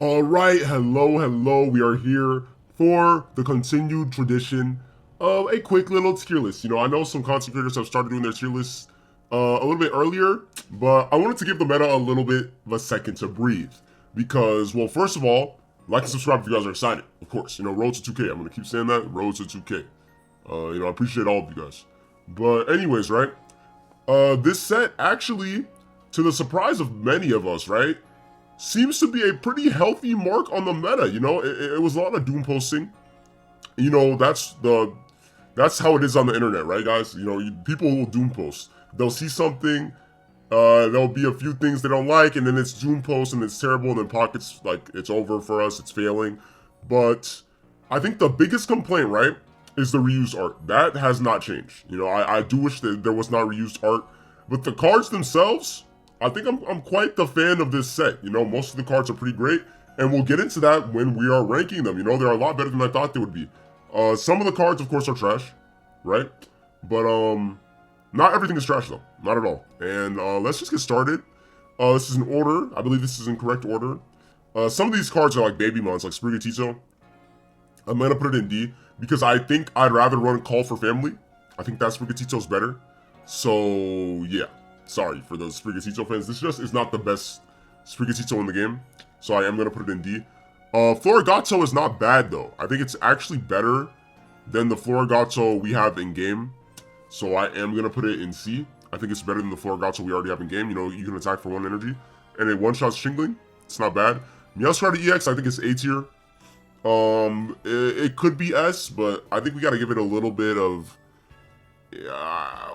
All right, hello. We are here for the continued tradition of a quick little tier list. I know some content creators have started doing their tier lists a little bit earlier, but I wanted to give the meta a little bit of a second to breathe because, well, first of all, like and subscribe if you guys are excited. Of course, road to 2K. I'm gonna keep saying that, road to 2K. I appreciate all of you guys. But anyways, right? This set actually, to the surprise of many of us, right? Seems to be a pretty healthy mark on the meta. It was a lot of doom posting. That's how it is on the internet, right, guys? People will doom post. They'll see something, there'll be a few things they don't like, and then it's doom post and it's terrible, and then Pocket's like, it's over for us, it's failing. But I think the biggest complaint, right, is the reused art. That has not changed. I do wish that there was not reused art, but the cards themselves, I think I'm quite the fan of this set. Most of the cards are pretty great, and we'll get into that when we are ranking them. They're a lot better than I thought they would be. Some of the cards, of course, are trash, right? But not everything is trash though, not at all. And let's just get started. This is in order. I believe this is in correct order. Some of these cards are like baby mons, like Sprigatito. I'm gonna put it in D because I think I'd rather run Call for Family. I think that Sprigatito's better. So yeah. Sorry for those Sprigatito fans. This just is not the best Sprigatito in the game, so I am going to put it in D. Florigato is not bad, though. I think it's actually better than the Florigato we have in-game, so I am going to put it in C. I think it's better than the Florigato we already have in-game. You can attack for 1 energy, and it one-shots Shingling. It's not bad. Meowscarada EX, I think it's A tier. It could be S, but I think we got to give it a little bit of...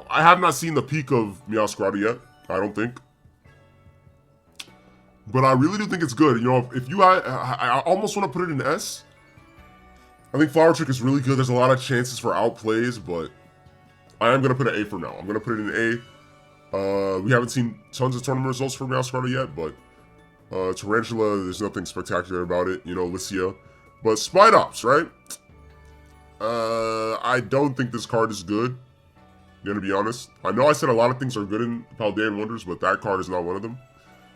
I have not seen the peak of Meowscarada yet, I don't think. But I really do think it's good. I almost want to put it in S. I think Flower Trick is really good. There's a lot of chances for outplays, but I am going to put an A for now. I'm going to put it in A. We haven't seen tons of tournament results for Meowscarada yet, but Tarantula, there's nothing spectacular about it. Lycia. But Spidops, right? I don't think this card is good. Gonna be honest. I know I said a lot of things are good in Paldean Wonders, but that card is not one of them.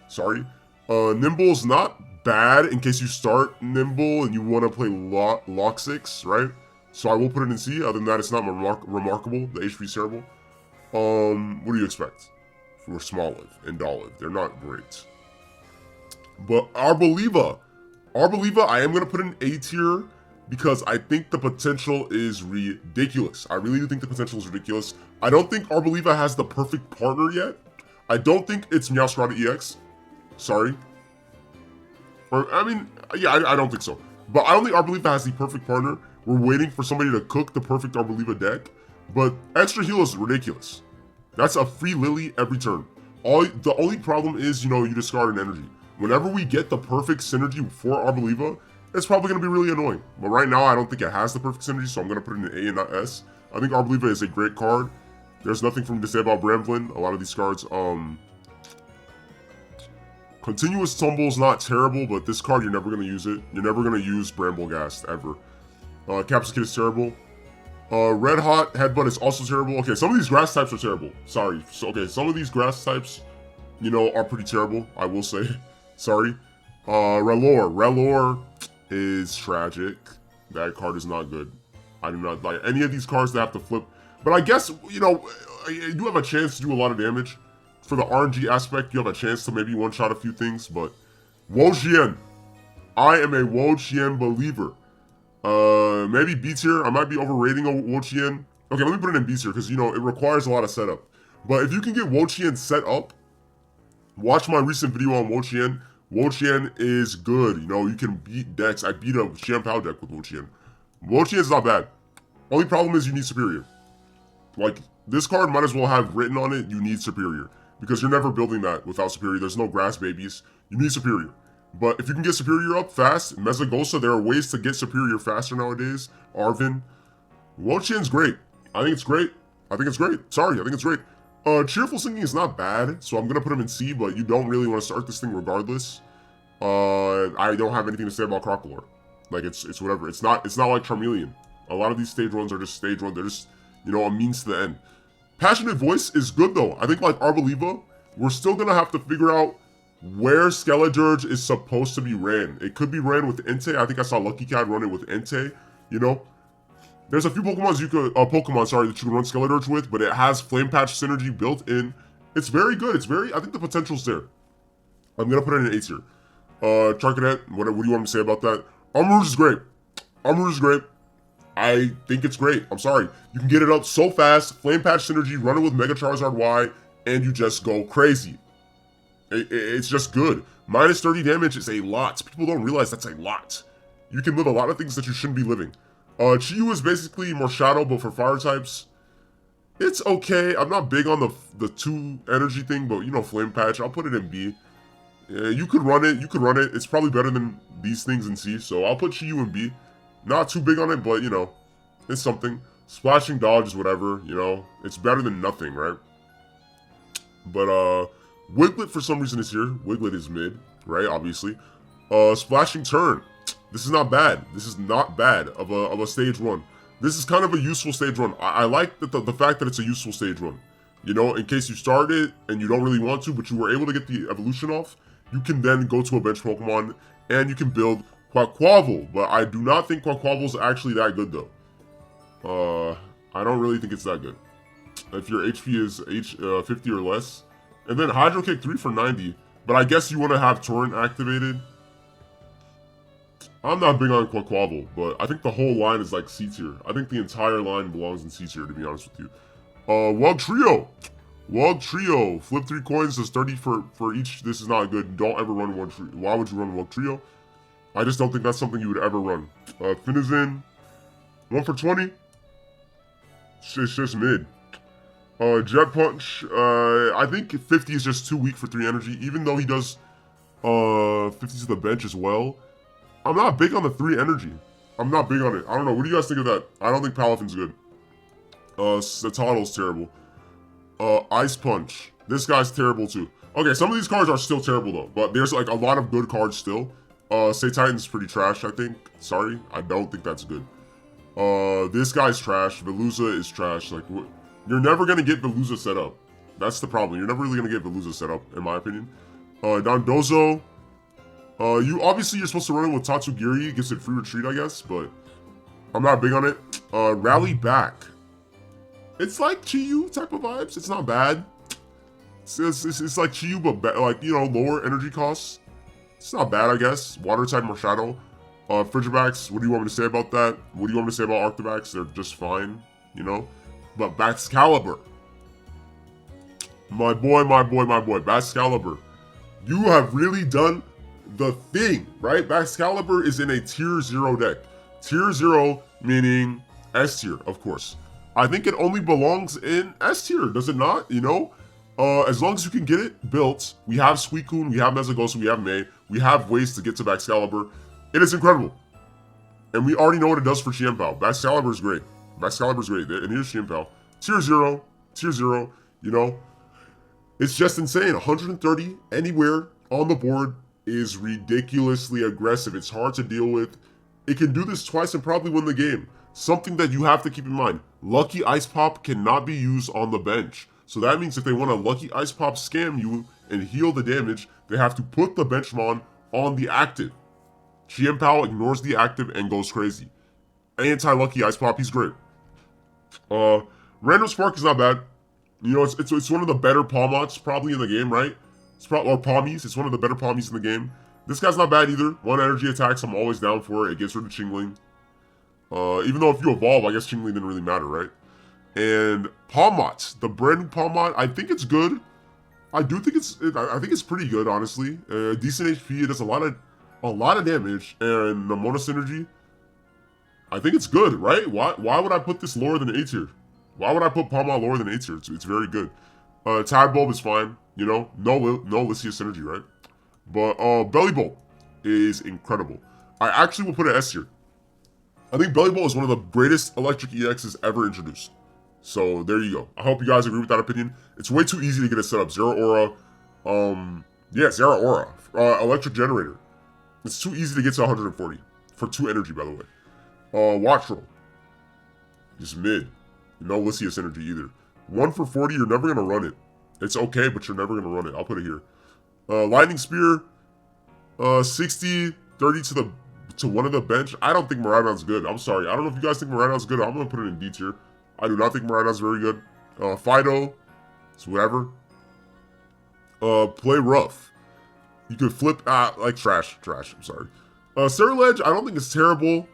Sorry. Nimble's not bad in case you start Nimble and you want to play Lock 6, right? So I will put it in C. Other than that, it's not remarkable. The HP is terrible. What do you expect for Smoliv and Dolive? They're not great. But Arboliva, I am gonna put in A tier because I think the potential is ridiculous. I really do think the potential is ridiculous. I don't think Arboliva has the perfect partner yet. I don't think it's Meowscarada EX. Sorry. I don't think so. But I don't think Arboliva has the perfect partner. We're waiting for somebody to cook the perfect Arboliva deck. But Extra Heal is ridiculous. That's a free Lily every turn. The only problem is, you discard an energy. Whenever we get the perfect synergy for Arboliva, it's probably going to be really annoying. But right now, I don't think it has the perfect synergy, so I'm going to put it in A and not S. I think Arboliva is a great card. There's nothing for me to say about Bramblin. A lot of these cards, Continuous Tumble is not terrible, but this card, you're never going to use it. You're never going to use Bramblegast, ever. Capsicum is terrible. Red Hot Headbutt is also terrible. Okay, some of these grass types are terrible. Sorry. Some of these grass types, are pretty terrible, I will say. Sorry. Relor is tragic. That card is not good. I do not like any of these cards that have to flip. But I guess, you do have a chance to do a lot of damage. For the RNG aspect, you have a chance to maybe one-shot a few things, but... Wojian. I am a Wojian believer. Maybe B tier. I might be overrating a Wojian. Okay, let me put it in B tier, because, it requires a lot of setup. But if you can get Wojian set up, watch my recent video on Wojian. Wojian is good. You can beat decks. I beat a Shampoo deck with Wojian. Wojian is not bad. Only problem is you need Superior. Like, this card might as well have written on it, you need Superior. Because you're never building that without Superior. There's no Grass Babies. You need Superior. But if you can get Superior up fast, Mezagosa, there are ways to get Superior faster nowadays. Arvin. Wojian's great. I think it's great. Sorry, I think it's great. Cheerful Singing is not bad, so I'm gonna put him in C, but you don't really want to start this thing regardless. I don't have anything to say about Crocolore. Like, it's whatever. It's not like Charmeleon. A lot of these stage runs are just stage runs. They're just, a means to the end. Passionate Voice is good, though. I think, like Arboliva, we're still gonna have to figure out where Skeledirge is supposed to be ran. It could be ran with Entei. I think I saw Lucky Cat run it with Entei. You know, there's a few Pokemon that you can run Skeledirge with, but it has Flame Patch synergy built in. It's very good. I think the potential's there. I'm gonna put it in an A tier. Charcadet, what do you want me to say about that? Armarouge is great. Armarouge is great. I think it's great. I'm sorry. You can get it up so fast, Flame Patch synergy, run it with Mega Charizard Y, and you just go crazy. It's just good. Minus 30 damage is a lot. People don't realize that's a lot. You can live a lot of things that you shouldn't be living. Chi-Yu is basically more Shadow, but for fire types. It's okay. I'm not big on the 2 energy thing, but you know, Flame Patch, I'll put it in B. You could run it. It's probably better than these things in C, so I'll put Chi-Yu in B. Not too big on it, but you know, it's something. Splashing Dodge is whatever, you know. It's better than nothing, right? But, Wiglet for some reason is here. Wiglet is mid, right? Obviously. Splashing Turn. This is not bad. This is not bad of a stage 1. This is kind of a useful stage 1. I like the fact that it's a useful stage 1. You know, in case you start it and you don't really want to, but you were able to get the evolution off, you can then go to a bench Pokemon and you can build Quaquaval. But I do not think Quaquaval is actually that good though. I don't really think it's that good. If your HP is 50 or less. And then Hydro Kick 3 for 90. But I guess you want to have Torrent activated. I'm not big on Quaquaval, but I think the whole line is like C tier. I think the entire line belongs in C tier, to be honest with you. Wugtrio. Wugtrio. Flip 3 coins, does 30 for each. This is not good. Don't ever run Wugtrio. Why would you run Wugtrio? I just don't think that's something you would ever run. Finizen. 1 for 20. It's just mid. Jet Punch, I think 50 is just too weak for 3 energy, even though he does 50 to the bench as well. I'm not big on the 3 energy. I'm not big on it. I don't know. What do you guys think of that? I don't think Palafin's good. Satato's terrible. Ice Punch. This guy's terrible too. Okay, some of these cards are still terrible though, but there's like a lot of good cards still. Say Titan's pretty trash, I think. Sorry, I don't think that's good. This guy's trash. Veluza is trash. Like, you're never gonna get Veluza set up. That's the problem. You're never really gonna get Veluza set up, in my opinion. Dondozo. You're supposed to run it with Tatsugiri. It gives it free retreat, I guess, but I'm not big on it. Rally Back. It's like Chi-Yu type of vibes. It's not bad. It's like Chi-Yu, but like, you know, lower energy costs. It's not bad, I guess. Water type, more Shadow. Frigibax, what do you want me to say about that? What do you want me to say about Arctivax? They're just fine, you know? But Baxcalibur. My boy, Baxcalibur. You have really done the thing, right? Baxcalibur is in a tier 0 deck. Tier 0 meaning S tier, of course. I think it only belongs in S tier, does it not? You know? As long as you can get it built, we have Suicune, we have Mezagosa, we have May, we have ways to get to Baxcalibur. It is incredible. And we already know what it does for Chienpao. Baxcalibur is great. Baxcalibur is great. And here's Chienpao. Tier 0, you know. It's just insane. 130 anywhere on the board is ridiculously aggressive. It's hard to deal with. It can do this twice and probably win the game. Something that you have to keep in mind. Lucky Ice Pop cannot be used on the bench. So that means if they want to Lucky Ice Pop scam you and heal the damage, they have to put the Benchmon on the active. Chienpao ignores the active and goes crazy. Anti-Lucky Ice Pop, he's great. Random Spark is not bad. You know, it's one of the better Pawmots probably in the game, right? Or Pawmies. It's one of the better Pawmies in the game. This guy's not bad either. 1 energy attacks, I'm always down for it. It gets rid of Chingling. Even though if you evolve, I guess Chingling didn't really matter, right? And Pawmot, the brand new Pawmot, I think it's good. I think it's pretty good, honestly. Decent HP. It does a lot of damage, and Nemona synergy. I think it's good, right? Why would I put this lower than A tier? Why would I put Pawmot lower than A tier? It's very good. Tadbulb is fine, you know. No Lycia synergy, right? But Bellibolt is incredible. I actually will put it S tier. I think Bellibolt is one of the greatest electric EXs ever introduced. So there you go. I hope you guys agree with that opinion. It's way too easy to get it set up. Zero Aura. Zero Aura. Electric Generator. It's too easy to get to 140. For 2 energy, by the way. Watchroll. Just mid. No Lycia synergy either. 1 for 40, you're never going to run it. It's okay, but you're never going to run it. I'll put it here. Lightning Spear, 60, 30 to one of the bench. I don't think Miraidon's good. I'm sorry. I don't know if you guys think Miraidon's good. I'm gonna put it in D tier. I do not think Miraidon's very good. Fido, it's whatever. Play rough. You could flip like trash. I'm sorry. Ceruledge, I don't think it's terrible.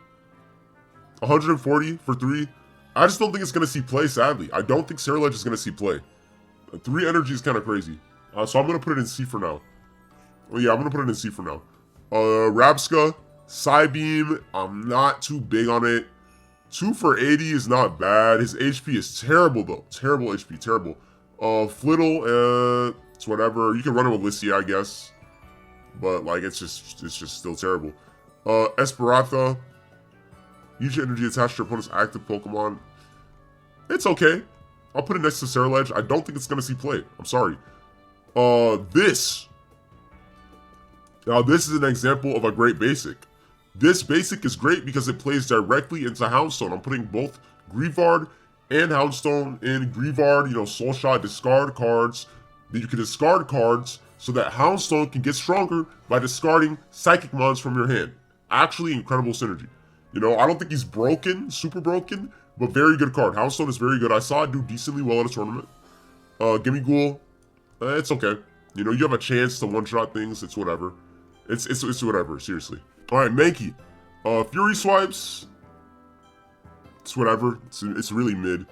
140 for 3. I just don't think it's gonna see play, sadly. I don't think Ceruledge is gonna see play. 3 energy is kind of crazy. So I'm gonna put it in C for now. Well, yeah, I'm gonna put it in C for now. Rabska, Psybeam, I'm not too big on it. 2 for 80 is not bad. His HP is terrible though. Terrible HP, terrible. Flittle, it's whatever. You can run it with Lissia, I guess. But like it's just still terrible. Esperatha. Use your energy attached to your opponent's active Pokemon. It's okay. I'll put it next to Ceruledge. I don't think it's gonna see play. I'm sorry. This. Now this is an example of a great basic. This basic is great because it plays directly into Houndstone. I'm putting both Greavard and Houndstone in. Greavard, you know, Soul Shot, discard cards. Then you can discard cards so that Houndstone can get stronger by discarding Psychic Mons from your hand. Actually, incredible synergy. You know, I don't think he's broken, super broken, but very good card. Houndstone is very good. I saw it do decently well at a tournament. Gimme Ghoul, it's okay. You know, you have a chance to one-shot things. It's whatever. It's whatever, seriously. All right, Mankey. Fury Swipes. It's whatever. It's really mid.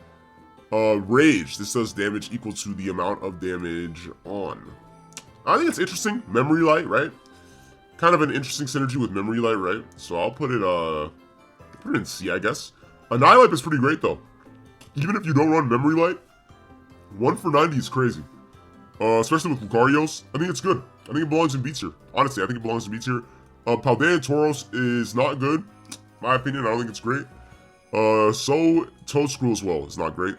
Rage. This does damage equal to the amount of damage on. I think it's interesting. Memory Light, right? Kind of an interesting synergy with Memory Light, right? So I'll put it in C, I guess. Annihilate is pretty great though. Even if you don't run Memory Light, 1 for 90 is crazy. Especially with Lucarios. I think it's good. I think it belongs in B tier. Honestly, I think it belongs in B tier. Paldean Tauros is not good. In my opinion, I don't think it's great. So Toadscrew as well is not great.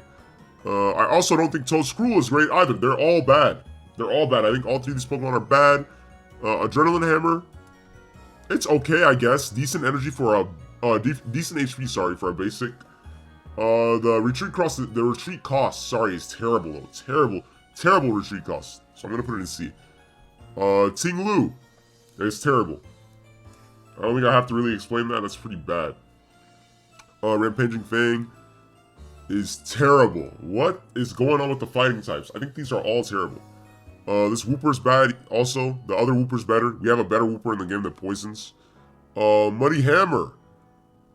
I also don't think Toadscrew is great either. They're all bad. They're all bad. I think all 3 of these Pokemon are bad. Adrenaline Hammer. It's okay, I guess. Decent energy for a decent HP, sorry, for a basic. The retreat cost, sorry, is terrible though. Terrible retreat cost. So I'm gonna put it in C. Ting Lu. It's terrible. I don't think I have to really explain that. That's pretty bad. Rampaging Fang is terrible. What is going on with the fighting types? I think these are all terrible. This Wooper's bad also. The other Wooper's better. We have a better Wooper in the game that poisons. Muddy Hammer.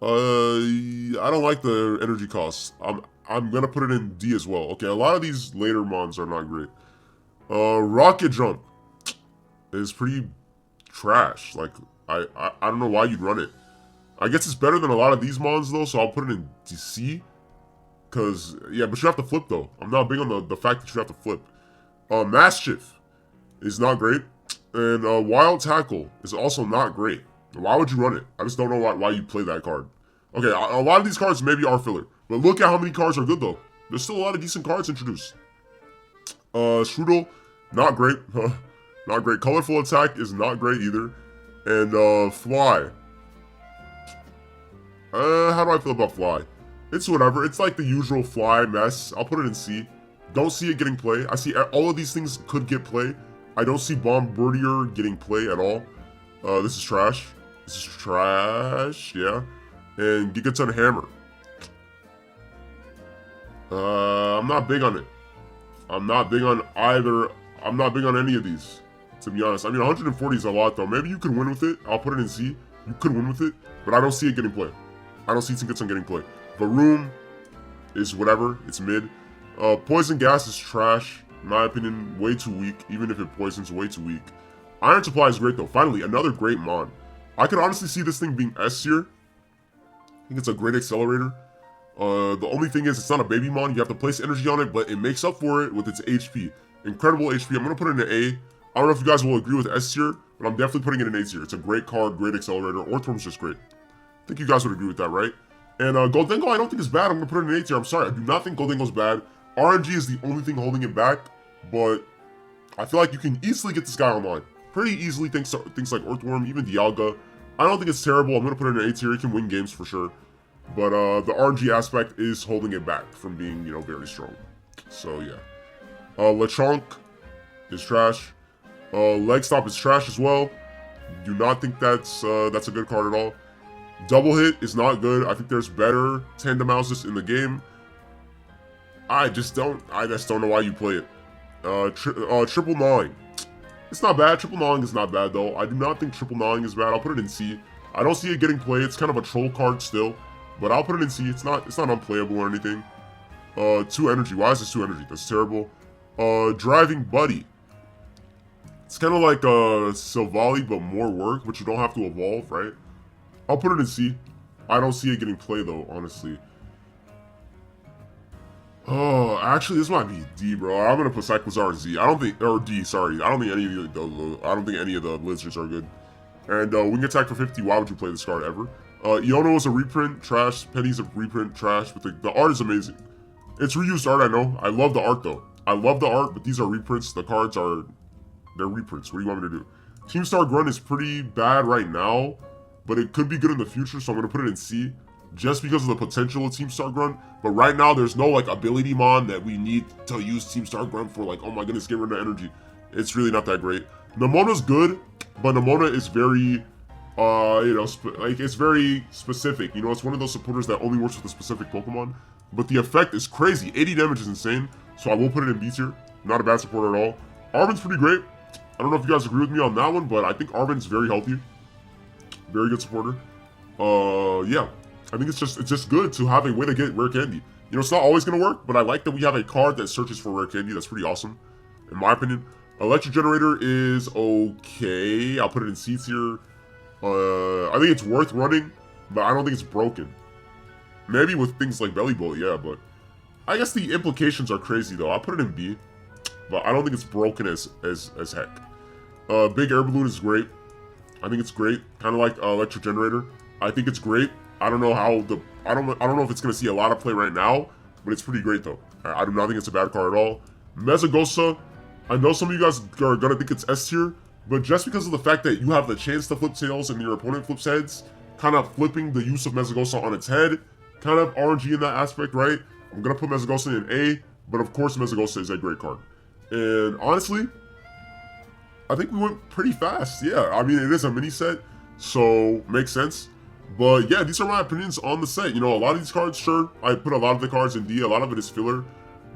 I don't like the energy costs. I'm gonna put it in D as well. Okay, a lot of these later mons are not great. Rocket Jump is pretty trash. Like, I don't know why you'd run it. I guess it's better than a lot of these mons though, so I'll put it in C. Cause, yeah, but you have to flip though. I'm not big on the fact that you have to flip. Mischief is not great. And Wild Tackle is also not great. Why would you run it? I just don't know why you play that card. Okay, a lot of these cards maybe are filler. But look at how many cards are good though. There's still a lot of decent cards introduced. Strudel, not great. Not great. Colorful Attack is not great either. And Fly. How do I feel about Fly? It's whatever. It's like the usual Fly mess. I'll put it in C. Don't see it getting play. I see all of these things could get play. I don't see Bombardier getting play at all. This is trash. This is trash, yeah. And Gigaton Hammer. I'm not big on it. I'm not big on either. I'm not big on any of these, to be honest. I mean, 140 is a lot, though. Maybe you could win with it. I'll put it in C. You could win with it, but I don't see it getting play. I don't see Tinkerton getting play. Varoom is whatever. It's mid. Poison Gas is trash. In my opinion, way too weak. Even if it poisons, way too weak. Iron Supply is great, though. Finally, another great mon. I could honestly see this thing being S tier. I think it's a great accelerator. The only thing is, it's not a baby mon. You have to place energy on it, but it makes up for it with its HP. Incredible HP. I'm going to put it in an A. I don't know if you guys will agree with S tier, but I'm definitely putting it in A tier. It's a great card, great accelerator. Orthworm's just great. I think you guys would agree with that, right? And Gholdengo, I don't think is bad. I'm going to put it in A tier. I'm sorry. I do not think Gholdengo's bad. RNG is the only thing holding it back, but I feel like you can easily get this guy online. Pretty easily, things like Earthworm, even Dialga. I don't think it's terrible. I'm going to put it in A tier. It can win games for sure. But the RNG aspect is holding it back from being, you know, very strong. So, yeah. Lechonk is trash. Leg Stop is trash as well. Do not think that's a good card at all. Double Hit is not good. I think there's better tandem houses in the game. I just don't know why you play it. Triple Gnawing. It's not bad. Triple Gnawing is not bad though. I do not think Triple Gnawing is bad. I'll put it in C. I don't see it getting played. It's kind of a troll card still, but I'll put it in C. It's not unplayable or anything. 2 energy. Why is this 2 energy? That's terrible. Driving Buddy. It's kind of like Silvally, but more work, but you don't have to evolve, right? I'll put it in C. I don't see it getting played though, honestly. Oh, actually, this might be D, bro. I'm gonna put Cyclozar in Z. I don't think, or D. Sorry, I don't think any of the lizards are good. And wing attack for 50. Why would you play this card ever? Iono is a reprint, trash. Penny's a reprint, trash. But the art is amazing. It's reused art, I know. I love the art though. I love the art, but these are reprints. The cards they're reprints. What do you want me to do? Team Star Grunt is pretty bad right now, but it could be good in the future, so I'm gonna put it in C. Just because of the potential of Team Star Grunt. But right now, there's no like ability mon that we need to use Team Star Grunt for, like, oh my goodness, get rid of energy. It's really not that great. Nemona's good, but Nemona is very, it's very specific. You know, it's one of those supporters that only works with a specific Pokemon. But the effect is crazy. 80 damage is insane, so I will put it in B tier. Not a bad supporter at all. Arven's pretty great. I don't know if you guys agree with me on that one, but I think Arven's very healthy. Very good supporter. Yeah. I think it's just good to have a way to get rare candy. You know, it's not always going to work, but I like that we have a card that searches for rare candy. That's pretty awesome, in my opinion. Electric Generator is okay. I'll put it in C tier. I think it's worth running, but I don't think it's broken. Maybe with things like Belly Bullet, yeah, but I guess the implications are crazy, though. I'll put it in B, but I don't think it's broken as heck. Big Air Balloon is great. I think it's great. Kind of like Electric Generator. I think it's great. I don't know how I don't know if it's gonna see a lot of play right now, but it's pretty great though. I do not think it's a bad card at all. Mezagosa, I know some of you guys are gonna think it's S tier, but just because of the fact that you have the chance to flip tails and your opponent flips heads, kind of flipping the use of Mezagosa on its head, kind of RNG in that aspect, right? I'm gonna put Mezagosa in A, but of course Mezagosa is a great card. And honestly, I think we went pretty fast. Yeah, I mean, it is a mini set, so makes sense. But yeah, these are my opinions on the set. You know, a lot of these cards, sure, I put a lot of the cards in D. A lot of it is filler.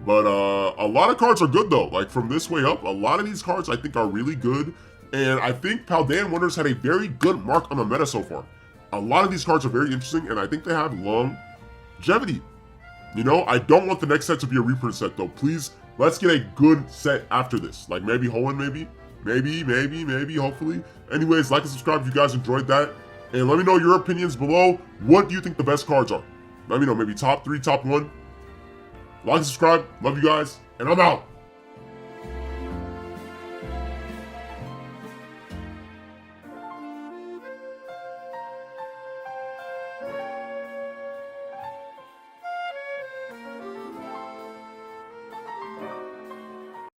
But a lot of cards are good, though. Like, from this way up, a lot of these cards I think are really good. And I think Paldean Wonders had a very good mark on the meta so far. A lot of these cards are very interesting, and I think they have longevity. You know, I don't want the next set to be a reprint set, though. Please, let's get a good set after this. Like, maybe Hoenn, maybe, hopefully. Anyways, like and subscribe if you guys enjoyed that. And let me know your opinions below. What do you think the best cards are? Let me know, maybe top 3, top 1. Like and subscribe. Love you guys. And I'm out.